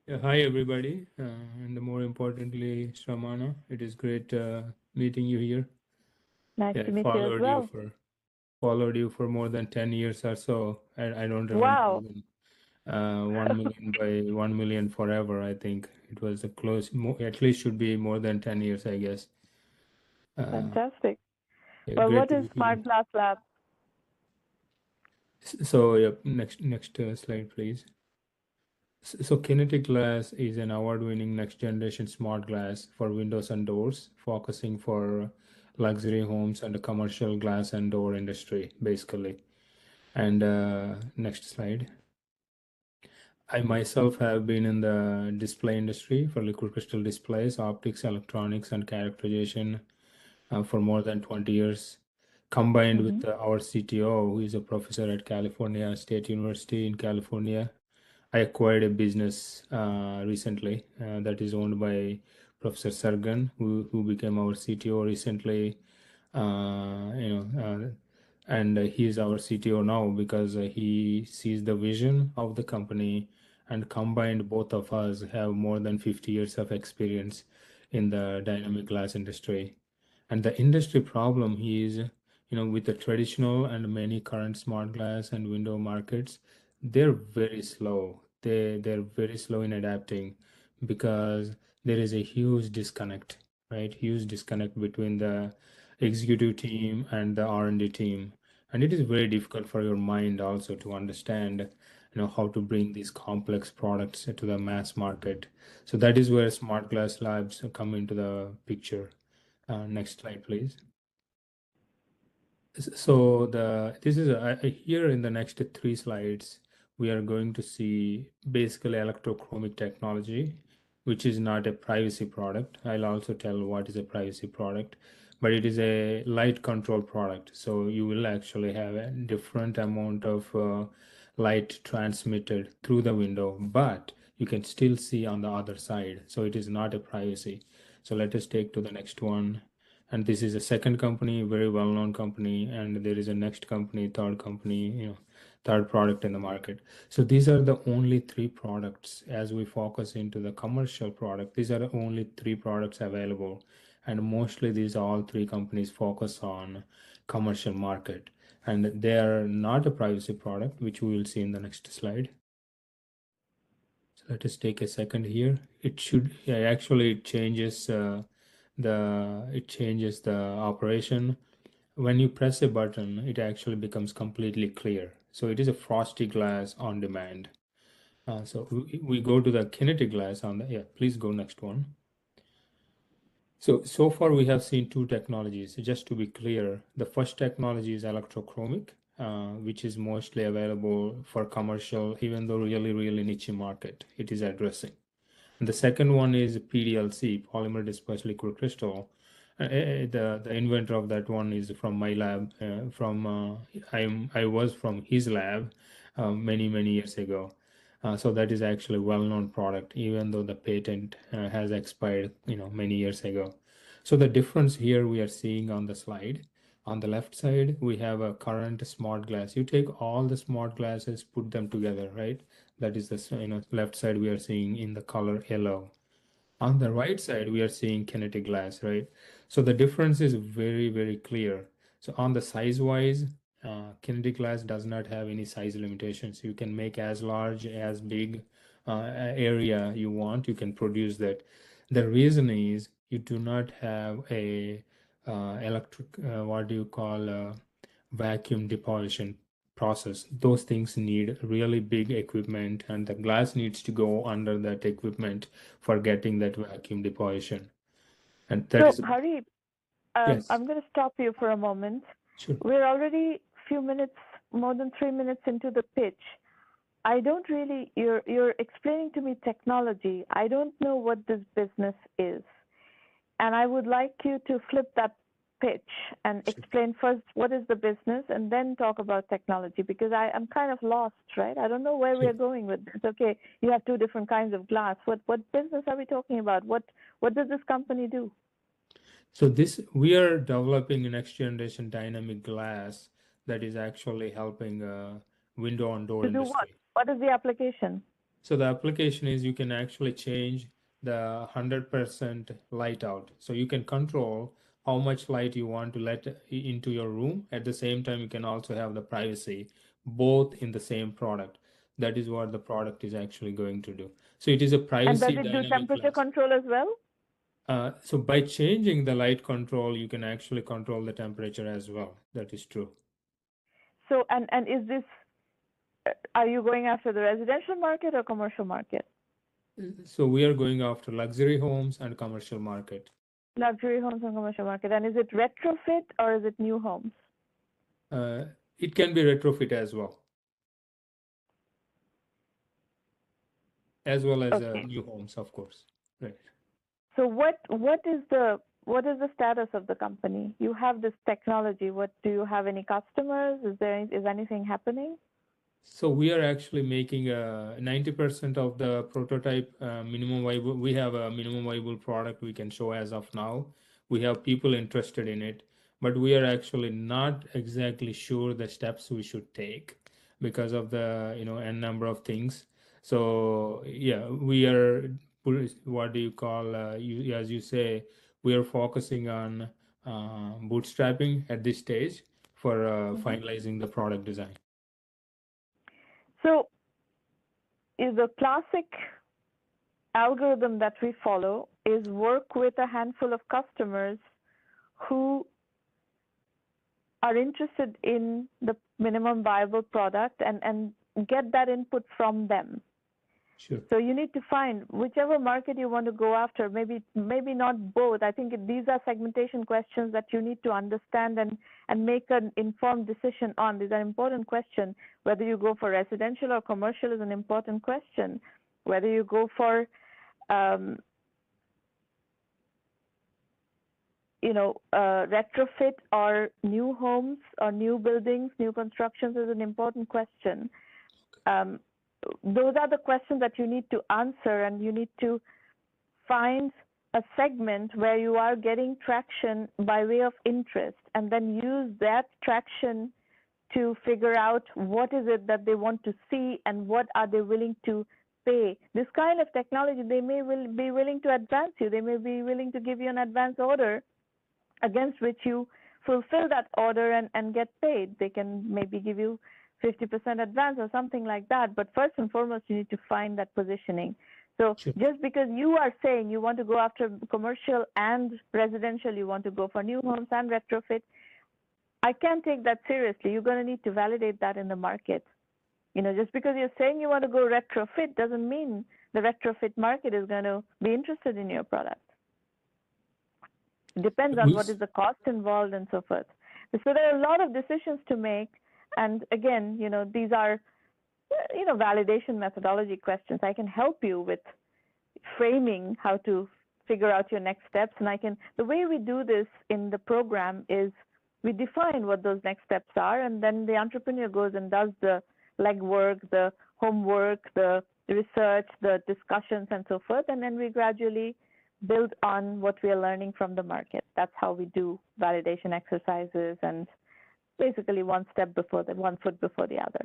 Yeah, hi everybody, and more importantly, Shramana, it is great meeting you here. Nice Yeah, to I meet you as well. followed you for more than 10 years or so. I don't remember Wow, even 1 million by 1 million forever. I think it was a at least should be more than 10 years, I guess. Uh, fantastic. yeah, Well, great what to is be here. Smart Glass Lab? So, yeah, next slide, please. So Kinetic Glass is an award-winning next-generation smart glass for windows and doors, focusing for luxury homes and the commercial glass and door industry, basically. And next slide. I myself have been in the display industry for liquid crystal displays, optics, electronics, and characterization for more than 20 years, combined Mm-hmm. with our CTO, who is a professor at California State University in California. I acquired a business recently that is owned by Professor Sargan, who became our CTO recently. And he is our CTO now because he sees the vision of the company, and combined, both of us have more than 50 years of experience in the dynamic glass industry. And the industry problem is, with the traditional and many current smart glass and window markets, they're very slow. They're very slow in adapting because there is a huge disconnect, right? Huge disconnect between the executive team and the R&D team. And it is very difficult for your mind also to understand, how to bring these complex products to the mass market. So that is where smart glass labs come into the picture. Next slide, please. So this is here in the next three slides, we are going to see basically electrochromic technology, which is not a privacy product. I'll also tell what is a privacy product, but it is a light control product. So you will actually have a different amount of light transmitted through the window, but you can still see on the other side. So it is not a privacy. So let us take to the next one. And this is a second company, very well-known company, and there is a next company, third company, third product in the market. So these are the only three products. As we focus into the commercial product, these are the only three products available, and mostly these all three companies focus on commercial market, and they are not a privacy product, which we will see in the next slide. So let us take a second here. It should, yeah, actually it changes the operation. When you press a button, it actually becomes completely clear. So it is a frosty glass on demand. So we go to the kinetic glass on the, yeah, please go next one. So far we have seen two technologies. Just to be clear, the first technology is electrochromic, which is mostly available for commercial, even though really niche market it is addressing. And the second one is PDLC, polymer dispersed liquid crystal. The inventor of that one is from my lab. I was from his lab many years ago. So that is actually a well-known product, even though the patent has expired, many years ago. So the difference here we are seeing on the slide. On the left side, we have a current smart glass. You take all the smart glasses, put them together, right? That is the left side we are seeing in the color yellow. On the right side, we are seeing kinetic glass, right? So the difference is very clear. So on the size wise, kinetic glass does not have any size limitations. You can make as large, as big area you want. You can produce that. The reason is you do not have a electric, what do you call, vacuum deposition process. Those things need really big equipment, and the glass needs to go under that equipment for getting that vacuum deposition. And that So, is, Hari, yes, I'm going to stop you for a moment. sure. We're already few minutes, more than 3 minutes into the pitch. I don't really. You're explaining to me technology. I don't know what this business is, and I would like you to flip that pitch and Sure. explain first what is the business and then talk about technology because I'm kind of lost, right? I don't know where we Sure. are going with this. Okay, you have two different kinds of glass. What business are we talking about? What does this company do? So this, we are developing a next generation dynamic glass that is actually helping window and door To do what? industry. What is the application? So the application is you can actually change the 100% light out. So you can control how much light you want to let into your room. At the same time, you can also have the privacy both in the same product. That is what the product is actually going to do. So it is a And does privacy it do dynamic temperature glass. control as well? So by changing the light control, you can actually control the temperature as well. That is true. So, and is this, are you going after the residential market or commercial market? So we are going after luxury homes and commercial market. Luxury homes and commercial market. And is it retrofit or is it new homes? It can be retrofit as well as Okay. new homes, of course. Right. So what is the status of the company? You have this technology. What do you have any customers? Is anything happening? So we are actually making 90% of the prototype minimum viable. We have a minimum viable product we can show as of now. We have people interested in it, but we are actually not exactly sure the steps we should take because of the n number of things. So yeah, we are what do you call as you say, we are focusing on bootstrapping at this stage for finalizing the product design. So is the classic algorithm that we follow is work with a handful of customers who are interested in the minimum viable product and get that input from them. Sure. So you need to find whichever market you want to go after, maybe not both. I think these are segmentation questions that you need to understand and make an informed decision on. These are important questions. Whether you go for residential or commercial is an important question. Whether you go for retrofit or new homes or new buildings, new constructions is an important question. Those are the questions that you need to answer, and you need to find a segment where you are getting traction by way of interest, and then use that traction to figure out what is it that they want to see and what are they willing to pay. This kind of technology, they may be willing to advance you. They may be willing to give you an advance order against which you fulfill that order and get paid. They can maybe give you 50% advance or something like that. But first and foremost, you need to find that positioning. So Sure. just because you are saying you want to go after commercial and residential, you want to go for new homes and retrofit, I can't take that seriously. You're going to need to validate that in the market. Just because you're saying you want to go retrofit doesn't mean the retrofit market is going to be interested in your product. It depends on what is the cost involved and so forth. So there are a lot of decisions to make. And again, these are, validation methodology questions. I can help you with framing how to figure out your next steps. And the way we do this in the program is we define what those next steps are, and then the entrepreneur goes and does the legwork, the homework, the research, the discussions, and so forth. And then we gradually build on what we are learning from the market. That's how we do validation exercises, and basically one foot before the other.